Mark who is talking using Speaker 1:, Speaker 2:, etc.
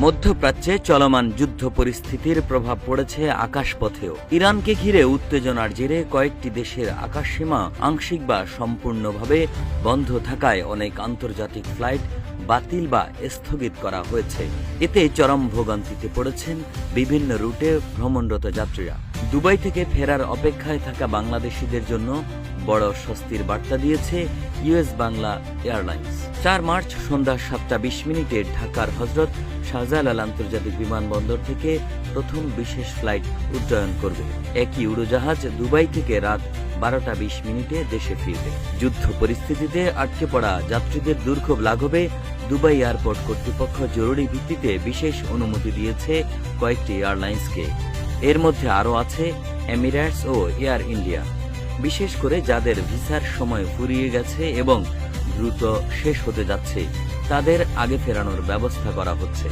Speaker 1: মধ্যপ্রাচ্যে চলমান যুদ্ধ পরিস্থিতির প্রভাব পড়েছে আকাশপথেও। ইরানকে ঘিরে উত্তেজনার জেরে কয়েকটি দেশের আকাশসীমা আংশিক বা সম্পূর্ণভাবে বন্ধ থাকায় অনেক আন্তর্জাতিক ফ্লাইট বাতিল বা স্থগিত করা হয়েছে। এতে চরম ভোগান্তিতে পড়েছেন বিভিন্ন রুটে ভ্রমণরত যাত্রীরা। দুবাই থেকে ফেরার অপেক্ষায় থাকা বাংলাদেশিদের জন্য বড় স্বস্তির বার্তা দিয়েছে ইউএস বাংলা এয়ারলাইন্স। 4 মার্চ সন্ধ্যা 7:20 ঢাকার হজরত শাহজালাল আন্তর্জাতিক বিমানবন্দর থেকে প্রথম বিশেষ ফ্লাইট উড্ডয়ন করবে। একই উড়োজাহাজ দুবাই থেকে রাত 12:20 দেশে ফিরবে। যুদ্ধ পরিস্থিতিতে আটকে পড়া যাত্রীদের দুর্ভোগ লাঘবে দুবাই এয়ারপোর্ট কর্তৃপক্ষ জরুরি ভিত্তিতে বিশেষ অনুমতি দিয়েছে কয়েকটি এয়ারলাইন্সকে। এর মধ্যে আরও আছে এমিরেটস ও এয়ার ইন্ডিয়া। বিশেষ করে যাদের ভিসার সময় ফুরিয়ে গেছে এবং দ্রুত শেষ হতে যাচ্ছে, তাদের আগে ফেরানোর ব্যবস্থা করা হচ্ছে।